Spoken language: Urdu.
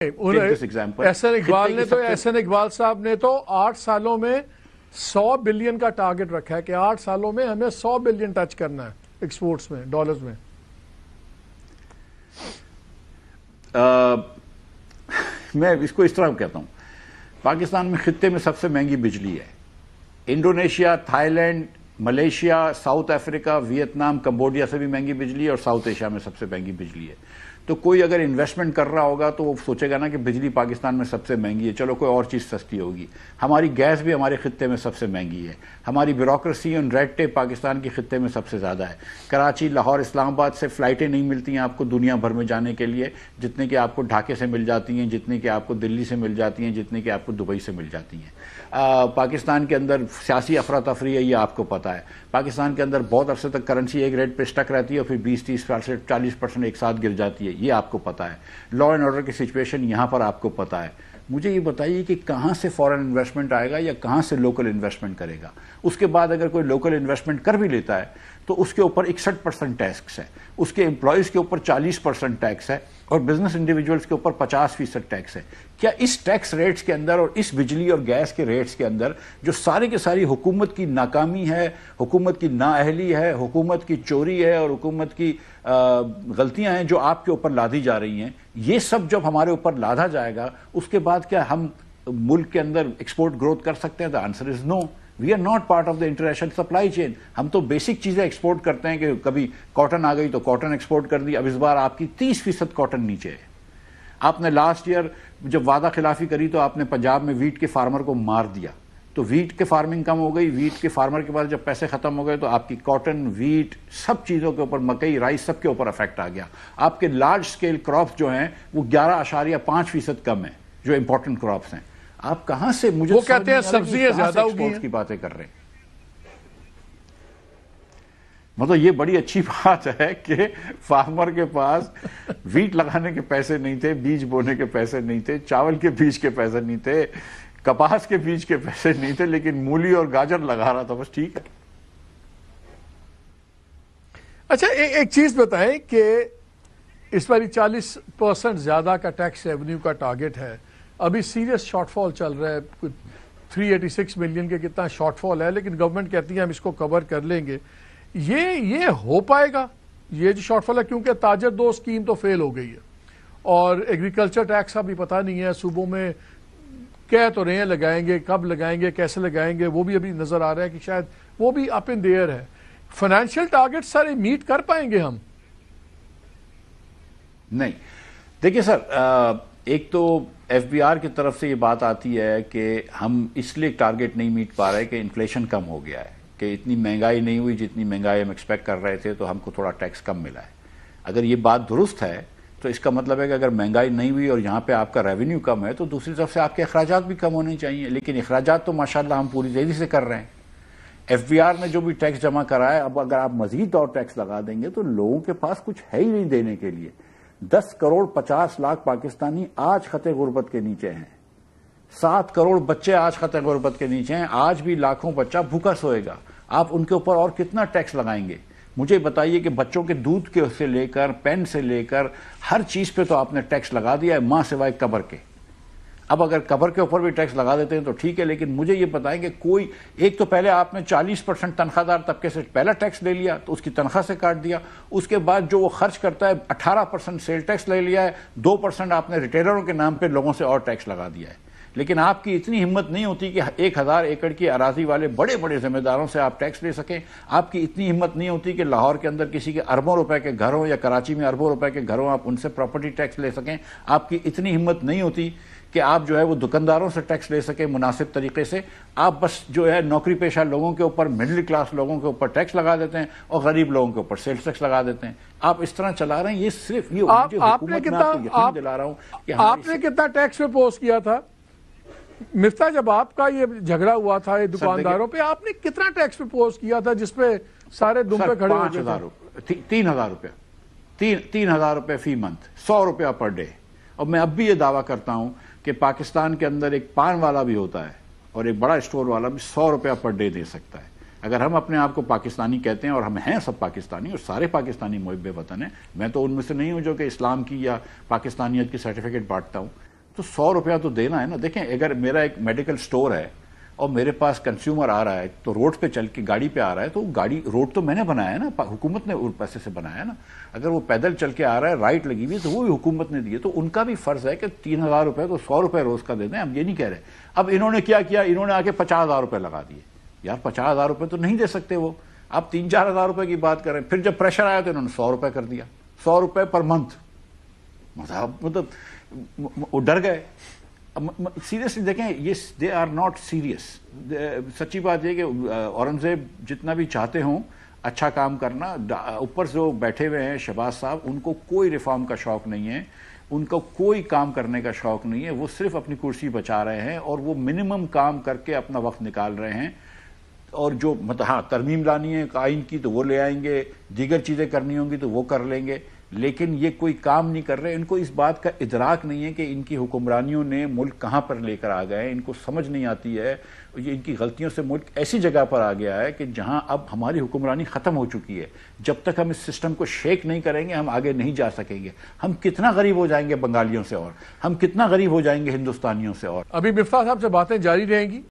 احسن اقبال صاحب نے تو 8 سالوں میں 100 بلین کا ٹارگٹ رکھا ہے کہ 8 سالوں میں ہمیں 100 بلین ٹچ کرنا ہے ایکسپورٹس میں، ڈالرز میں۔ میں اس کو اس طرح کہتا ہوں، پاکستان میں خطے میں سب سے مہنگی بجلی ہے۔ Indonesia, Thailand, Malaysia, South Africa, Vietnam, Cambodia سے بھی مہنگی بجلی ہے، اور ساؤتھ ایشیا میں سب سے مہنگی بجلی ہے۔ تو کوئی اگر انویسٹمنٹ کر رہا ہوگا تو وہ سوچے گا نا کہ بجلی پاکستان میں سب سے مہنگی ہے، چلو کوئی اور چیز سستی ہوگی۔ ہماری گیس بھی ہمارے خطے میں سب سے مہنگی ہے۔ ہماری بیوروکریسی اور ریڈ ٹیپ پاکستان کے خطے میں سب سے زیادہ ہے۔ کراچی، لاہور، اسلام آباد سے فلائٹیں نہیں ملتی ہیں آپ کو دنیا بھر میں جانے کے لیے، جتنے کہ آپ کو ڈھاکے سے مل جاتی ہیں، جتنے کہ آپ کو دلی سے مل جاتی ہیں، جتنے کہ آپ کو دبئی سے مل جاتی ہیں۔ پاکستان کے اندر سیاسی افراتفری ہے، یہ آپ کو پتہ ہے۔ پاکستان کے اندر بہت عرصے تک کرنسی ایک ریٹ پہ اسٹک رہتی ہے اور پھر 20-30% 40% ایک ساتھ گر جاتی ہے، یہ آپ کو پتہ ہے۔ لا اینڈ آرڈر کی سچویشن یہاں پر آپ کو پتہ ہے۔ مجھے یہ بتائیے کہ کہاں سے فورن انویسٹمنٹ آئے گا یا کہاں سے لوکل انویسٹمنٹ کرے گا؟ اس کے بعد اگر کوئی لوکل انویسٹمنٹ کر بھی لیتا ہے تو اس کے اوپر 61% ٹیکس ہے، اس کے امپلائیز کے اوپر 40% ٹیکس ہے، اور بزنس انڈیویجولز کے اوپر 50% ٹیکس ہے۔ کیا اس ٹیکس ریٹس کے اندر اور اس بجلی اور گیس کے ریٹس کے اندر جو سارے کے ساری حکومت کی ناکامی ہے، حکومت کی نااہلی ہے، حکومت کی چوری ہے اور حکومت کی غلطیاں ہیں جو آپ کے اوپر لادی جا رہی ہیں، یہ سب جب ہمارے اوپر لادا جائے گا اس کے بعد کیا ہم ملک کے اندر ایکسپورٹ گروتھ کر سکتے ہیں؟ The answer is no. We are not part of the international supply chain. ہم تو بیسک چیزیں ایکسپورٹ کرتے ہیں کہ کبھی کاٹن آ گئی تو کاٹن ایکسپورٹ کر دی۔ اب اس بار آپ کی 30% کاٹن نیچے ہے۔ آپ نے لاسٹ ایئر جب وعدہ خلافی کری تو آپ نے پنجاب میں ویٹ کے فارمر کو مار دیا، تو ویٹ کے فارمنگ کم ہو گئی، ویٹ کے فارمر کے بعد جب پیسے ختم ہو گئے تو آپ کی کاٹن، ویٹ، سب چیزوں کے اوپر، مکئی، رائس، سب کے اوپر افیکٹ آ گیا۔ آپ کے لارج سکیل کراپس جو ہیں وہ 11.5% کم ہیں، جو امپورٹنٹ کراپس ہیں۔ آپ کہاں سے، مجھے وہ کہتے ہیں سبزیاں زیادہ ہوگی کی باتیں کر رہے ہیں؟ مطلب یہ بڑی اچھی بات ہے کہ فارمر کے پاس ویٹ لگانے کے پیسے نہیں تھے، بیج بونے کے پیسے نہیں تھے، چاول کے بیج کے پیسے نہیں تھے، کپاس کے بیج کے پیسے نہیں تھے، لیکن مولی اور گاجر لگا رہا تھا، بس ٹھیک ہے۔ اچھا ایک چیز بتائیں کہ اس باری 40% زیادہ کا ٹیکس ریونیو کا ٹارگٹ ہے، ابھی سیریس شارٹ فال چل رہا ہے، 386 ملین کے کتنا شارٹ فال ہے، لیکن گورنمنٹ کہتی ہے ہم اس کو کور کر لیں گے۔ یہ ہو پائے گا یہ جو شارٹ فال ہے؟ کیونکہ تاجر 2 اسکیم تو فیل ہو گئی ہے، اور ایگریکلچر ٹیکس ابھی پتہ نہیں ہے، صوبوں میں کہہ تو رہے ہیں لگائیں گے، کب لگائیں گے، کیسے لگائیں گے، وہ بھی ابھی نظر آ رہا ہے کہ شاید وہ بھی اپ ان دی ایئر ہے۔ فائنینشیل ٹارگٹ سارے میٹ کر پائیں گے ہم؟ نہیں، دیکھیے سر، ایک تو ایف بی آر کی طرف سے یہ بات آتی ہے کہ ہم اس لیے ٹارگٹ نہیں میٹ پا رہے کہ انفلیشن کم ہو گیا ہے، کہ اتنی مہنگائی نہیں ہوئی جتنی مہنگائی ہم ایکسپیکٹ کر رہے تھے، تو ہم کو تھوڑا ٹیکس کم ملا ہے۔ اگر یہ بات درست ہے تو اس کا مطلب ہے کہ اگر مہنگائی نہیں ہوئی اور یہاں پہ آپ کا ریونیو کم ہے تو دوسری طرف سے آپ کے اخراجات بھی کم ہونے چاہیے، لیکن اخراجات تو ماشاءاللہ ہم پوری تیزی سے کر رہے ہیں۔ ایف بی آر نے جو بھی ٹیکس جمع کرا ہے، اب اگر آپ مزید اور ٹیکس لگا دیں گے تو لوگوں کے پاس کچھ ہے ہی نہیں دینے کے لیے۔ 10 کروڑ 50 لاکھ پاکستانی آج خطے غربت کے نیچے ہیں، 7 کروڑ بچے آج خطے غربت کے نیچے ہیں، آج بھی لاکھوں بچہ بھوکا سوئے گا۔ آپ ان کے اوپر اور کتنا ٹیکس لگائیں گے؟ مجھے بتائیے کہ بچوں کے دودھ کے سے لے کر پین سے لے کر ہر چیز پہ تو آپ نے ٹیکس لگا دیا ہے، ماں سوائے قبر کے۔ اب اگر قبر کے اوپر بھی ٹیکس لگا دیتے ہیں تو ٹھیک ہے، لیکن مجھے یہ بتائیں کہ کوئی ایک تو پہلے آپ نے 40% تنخواہ دار طبقے سے پہلا ٹیکس لے لیا تو اس کی تنخواہ سے کاٹ دیا، اس کے بعد جو وہ خرچ کرتا ہے 18% سیل ٹیکس لے لیا ہے، 2% آپ نے ریٹیلروں کے نام پہ لوگوں سے اور ٹیکس لگا دیا ہے۔ لیکن آپ کی اتنی ہمت نہیں ہوتی کہ 1000 ایکڑ کی اراضی والے بڑے بڑے ذمہ داروں سے آپ ٹیکس لے سکیں۔ آپ کی اتنی ہمت نہیں ہوتی کہ لاہور کے اندر کسی کے اربوں روپے کے گھر ہوں یا کراچی میں اربوں روپے کے گھر ہوں، آپ ان سے پراپرٹی ٹیکس لے سکیں۔ آپ کی اتنی ہمت نہیں ہوتی کہ آپ جو ہے وہ دکانداروں سے ٹیکس لے سکیں مناسب طریقے سے۔ آپ بس جو ہے نوکری پیشہ لوگوں کے اوپر، مڈل کلاس لوگوں کے اوپر ٹیکس لگا دیتے ہیں اور غریب لوگوں کے اوپر سیلز ٹیکس لگا دیتے ہیں۔ آپ اس طرح چلا رہے ہیں، یہ صرف یہ حکومت میں آپ کو یقین دلا رہا ہوں کہ آپ نے کتنا ٹیکس پہ پوز کیا تھا مفتاح؟ جب آپ کا یہ جھگڑا ہوا تھا یہ دکانداروں پہ، آپ نے کتنا ٹیکس پہ پوز کیا تھا جس پہ سارے دم پہ کھڑے ہو گئے تھے؟ 3000 روپے، 3000 روپے فی منتھ، 100 روپیہ پر ڈے۔ اور میں اب بھی یہ دعویٰ کرتا ہوں کہ پاکستان کے اندر ایک پان والا بھی ہوتا ہے اور ایک بڑا اسٹور والا بھی 100 روپیہ پر ڈے دے سکتا ہے۔ اگر ہم اپنے آپ کو پاکستانی کہتے ہیں، اور ہم ہیں سب پاکستانی اور سارے پاکستانی محب وطن ہیں، میں تو ان میں سے نہیں ہوں جو کہ اسلام کی یا پاکستانیت کی سرٹیفکیٹ بانٹتا ہوں، تو 100 روپیہ تو دینا ہے نا. دیکھیں اگر میرا ایک میڈیکل سٹور ہے اور میرے پاس کنزیومر آ رہا ہے تو روڈ پہ چل کے گاڑی پہ آ رہا ہے تو گاڑی روڈ تو میں نے بنایا ہے نا, حکومت نے پیسے سے بنایا ہے نا. اگر وہ پیدل چل کے آ رہا ہے رائٹ لگی ہوئی تو وہ بھی حکومت نے دی ہے, تو ان کا بھی فرض ہے کہ 3,000 روپے کو 100 روپے روز کا دے دیں. ہم یہ نہیں کہہ رہے. اب انہوں نے کیا کیا, انہوں نے آ کے 50,000 روپے لگا دیے. یار 50,000 روپے تو نہیں دے سکتے وہ, آپ 3-4 ہزار روپے کی بات کریں. پھر جب پریشر آیا تو انہوں نے 100 روپے کر دیا, 100 روپے پر منتھ. مطلب وہ ڈر گئے. سیریسلی دیکھیں یہ دے آر ناٹ سیریس. سچی بات یہ کہ اورنگزیب جتنا بھی چاہتے ہوں اچھا کام کرنا, اوپر جو بیٹھے ہوئے ہیں شہباز صاحب, ان کو کوئی ریفارم کا شوق نہیں ہے, ان کو کوئی کام کرنے کا شوق نہیں ہے. وہ صرف اپنی کرسی بچا رہے ہیں اور وہ منیمم کام کر کے اپنا وقت نکال رہے ہیں. اور جو مطلب ہاں ترمیم لانی ہے آئین کی تو وہ لے آئیں گے, دیگر چیزیں کرنی ہوں گی تو وہ کر لیں گے, لیکن یہ کوئی کام نہیں کر رہے. ان کو اس بات کا ادراک نہیں ہے کہ ان کی حکمرانیوں نے ملک کہاں پر لے کر آ گئے. ان کو سمجھ نہیں آتی ہے, یہ ان کی غلطیوں سے ملک ایسی جگہ پر آ گیا ہے کہ جہاں اب ہماری حکمرانی ختم ہو چکی ہے. جب تک ہم اس سسٹم کو شیک نہیں کریں گے ہم آگے نہیں جا سکیں گے. ہم کتنا غریب ہو جائیں گے بنگالیوں سے, اور ہم کتنا غریب ہو جائیں گے ہندوستانیوں سے. اور ابھی مفتاح صاحب سے باتیں جاری رہیں گی.